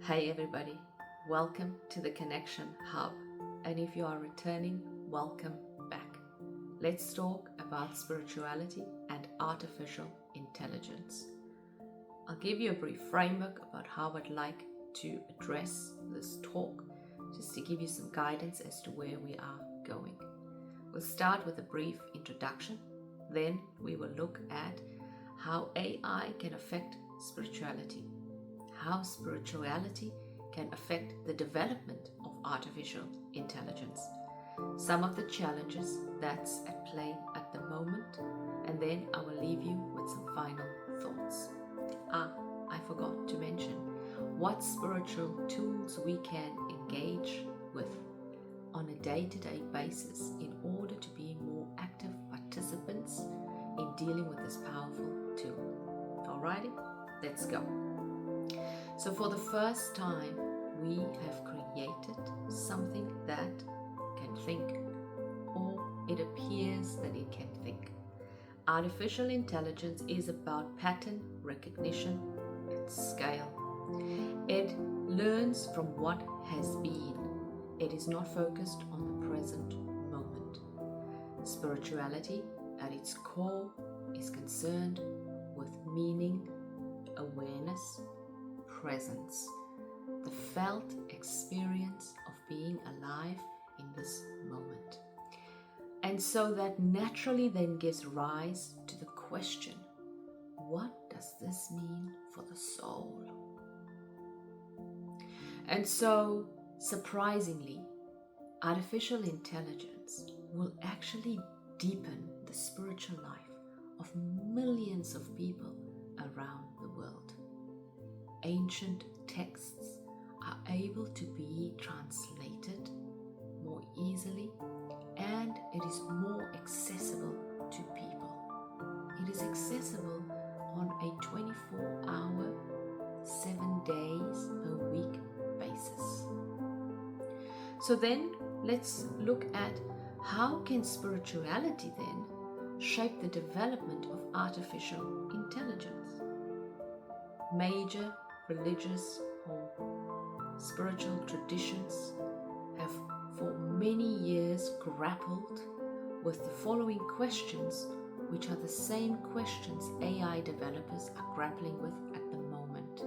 Hey everybody, welcome to the Connection Hub. And if you are returning, welcome back. Let's talk about spirituality and artificial intelligence. I'll give you a brief framework about how I'd like to address this talk, just to give you some guidance as to where we are going. We'll start with a brief introduction, then we will look at how AI can affect spirituality, how spirituality can affect the development of artificial intelligence, some of the challenges that's at play at the moment, and then I will leave you with some final thoughts. I forgot to mention what spiritual tools we can engage with on a day-to-day basis in order to be more active participants in dealing with this powerful tool. Alrighty, let's go. So for the first time, we have created something that can think, or it appears that it can think. Artificial intelligence is about pattern recognition at scale. It learns from what has been. It is not focused on the present moment. Spirituality, at its core, is concerned with meaning, awareness, presence, the felt experience of being alive in this moment. And so that naturally then gives rise to the question, what does this mean for the soul? And so, surprisingly, artificial intelligence will actually deepen the spiritual life of millions of people around the world. Ancient texts are able to be translated more easily, and it is more accessible to people. It is accessible on a 24-hour, 7 days per week basis. So then let's look at how can spirituality then shape the development of artificial intelligence. Major religious or spiritual traditions have for many years grappled with the following questions, which are the same questions AI developers are grappling with at the moment.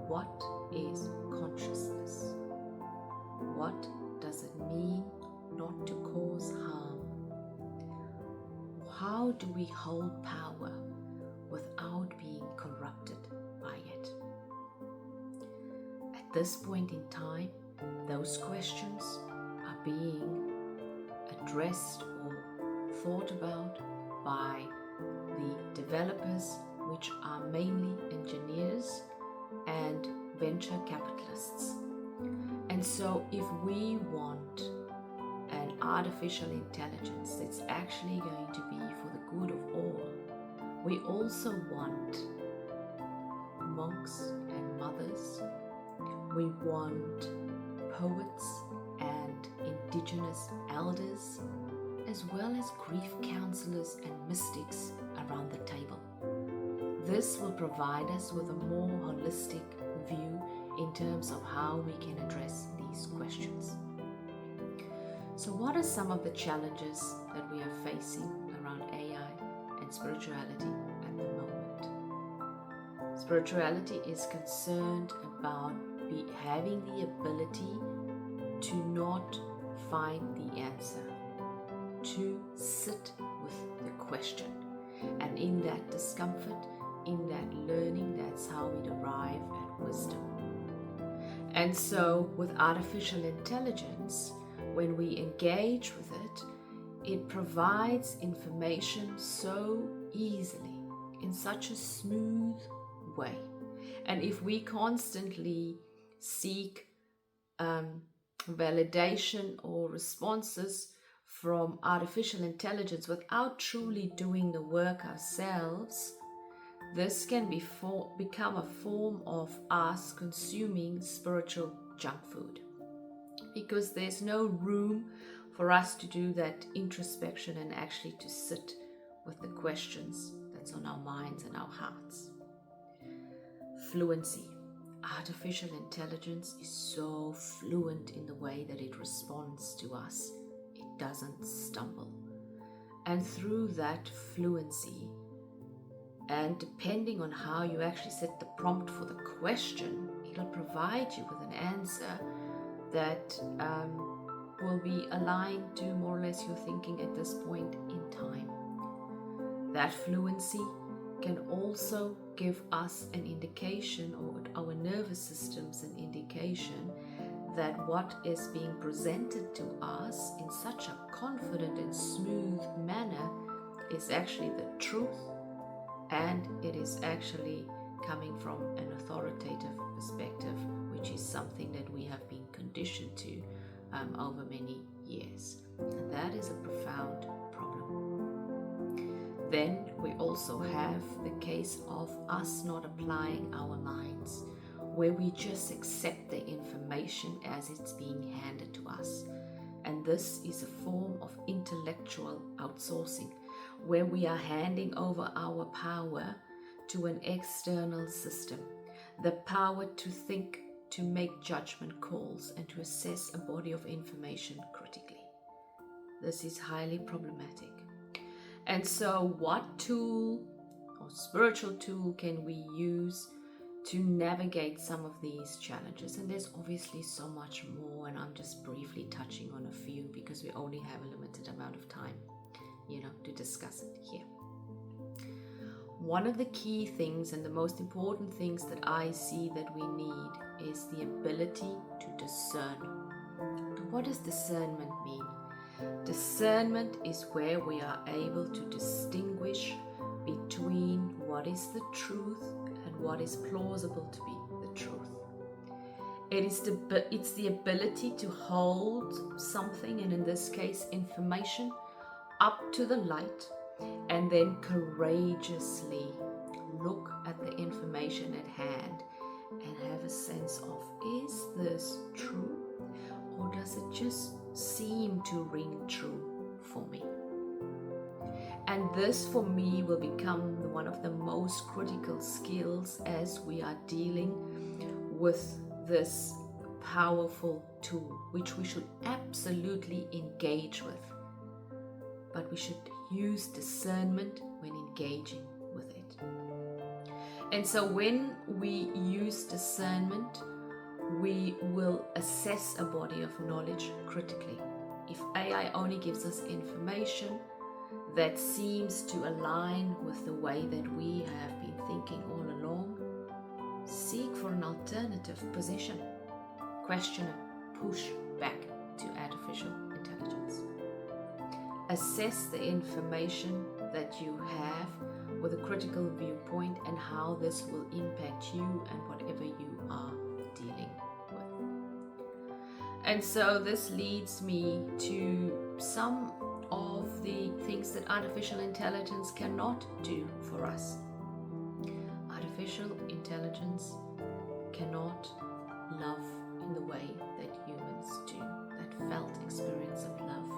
What is consciousness? What does it mean not to cause harm? How do we hold power without being corrupted by it? At this point in time, those questions are being addressed or thought about by the developers, which are mainly engineers and venture capitalists. And so if we want an artificial intelligence that's actually going to be for the good of all, we also want monks and mothers. We want poets and indigenous elders, as well as grief counselors and mystics around the table. This will provide us with a more holistic view in terms of how we can address these questions. So what are some of the challenges that we are facing around AI and spirituality at the moment? Spirituality is concerned about having the ability to not find the answer, to sit with the question. And in that discomfort, in that learning, that's how we derive at wisdom. And so with artificial intelligence, when we engage with it, it provides information so easily, in such a smooth way. And if we constantly seek validation or responses from artificial intelligence without truly doing the work ourselves, this can become a form of us consuming spiritual junk food, because there's no room for us to do that introspection and actually to sit with the questions that's on our minds and our hearts. Fluency. artificial intelligence is so fluent in the way that it responds to us. It doesn't stumble. And through that fluency, and depending on how you actually set the prompt for the question, it'll provide you with an answer that will be aligned to more or less your thinking at this point in time. That fluency can also give us an indication, or our nervous systems an indication, that what is being presented to us in such a confident and smooth manner is actually the truth, and it is actually coming from an authoritative perspective, which is something that we have been conditioned to over many years. And that is a profound problem. Then we also have the case of us not applying our minds, where we just accept the information as it's being handed to us. And this is a form of intellectual outsourcing, where we are handing over our power to an external system, the power to think, to make judgment calls, and to assess a body of information critically. This is highly problematic. And so what tool or spiritual tool can we use to navigate some of these challenges? And there's obviously so much more, and I'm just briefly touching on a few because we only have a limited amount of time, to discuss it here. One of the key things and the most important things that I see that we need is the ability to discern. What does discernment mean? Discernment is where we are able to distinguish between what is the truth and what is plausible to be the truth. It's the ability to hold something, and in this case information, up to the light, and then courageously look at the information at hand and have a sense of, is this true, or does it just seem to ring true for me? And this for me will become one of the most critical skills as we are dealing with this powerful tool, which we should absolutely engage with. But we should use discernment when engaging with it. And so when we use discernment, we will assess a body of knowledge critically. If AI only gives us information that seems to align with the way that we have been thinking all along, seek for an alternative position. Question and push back to artificial intelligence. Assess the information that you have with a critical viewpoint and how this will impact you and whatever you are dealing with. And so this leads me to some of the things that artificial intelligence cannot do for us. Artificial intelligence cannot love in the way that humans do. That felt experience of love,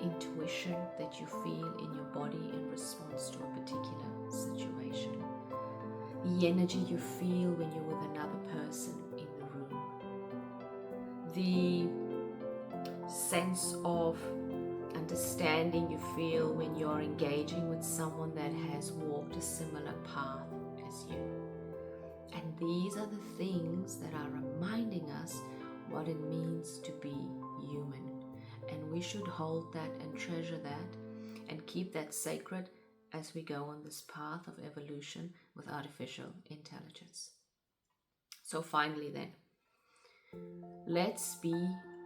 intuition that you feel in your body in response to a particular situation, the energy you feel when you're with another person in the room, the sense of understanding you feel when you're engaging with someone that has walked a similar path as you. And these are the things that are reminding us what it means to be human. And we should hold that and treasure that and keep that sacred as we go on this path of evolution with artificial intelligence. So finally then, let's be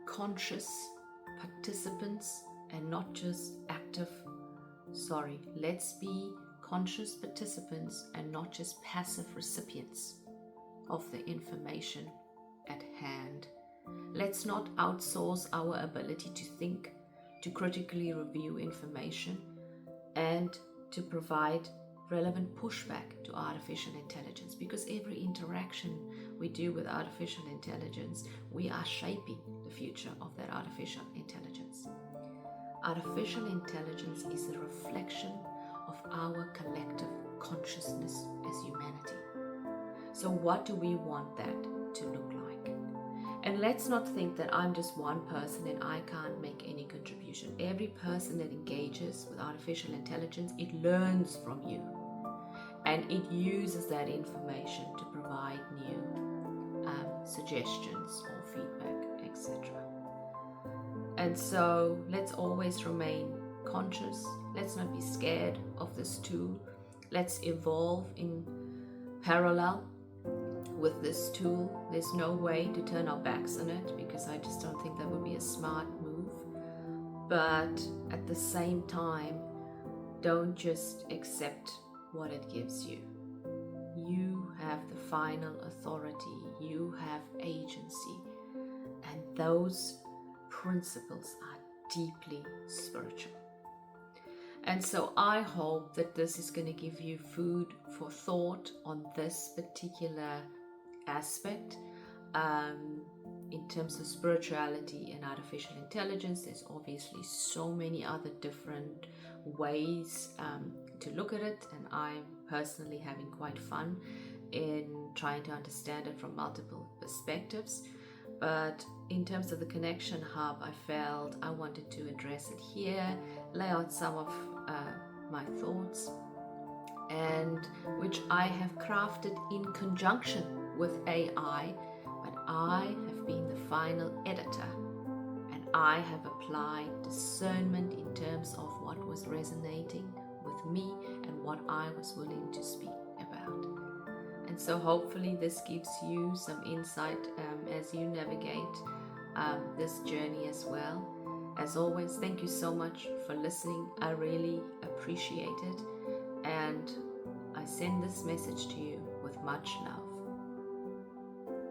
conscious participants and not just let's be conscious participants and not just passive recipients of the information at hand. Let's not outsource our ability to think, to critically review information, and to provide relevant pushback to artificial intelligence, because every interaction we do with artificial intelligence, we are shaping the future of that artificial intelligence. Artificial intelligence is a reflection of our collective consciousness as humanity. So what do we want that to look like? And let's not think that I'm just one person and I can't make any contribution. Every person that engages with artificial intelligence, it learns from you. And it uses that information to provide new suggestions or feedback, etc. And so let's always remain conscious. Let's not be scared of this tool. Let's evolve in parallel with this tool. There's no way to turn our backs on it, because I just don't think that would be a smart move. But at the same time, don't just accept what it gives you. You have the final authority. You have agency. And those principles are deeply spiritual. And so I hope that this is going to give you food for thought on this particular aspect. In terms of spirituality and artificial intelligence, there's obviously so many other different ways to look at it, and I'm personally having quite fun in trying to understand it from multiple perspectives. But in terms of the Connection Hub, I felt I wanted to address it here, lay out some of my thoughts, and which I have crafted in conjunction with AI, but I have been the final editor, and I have applied discernment in terms of what was resonating with me and what I was willing to speak about. And so hopefully this gives you some insight as you navigate this journey as well. As always, thank you so much for listening. I really appreciate it. And I send this message to you with much love.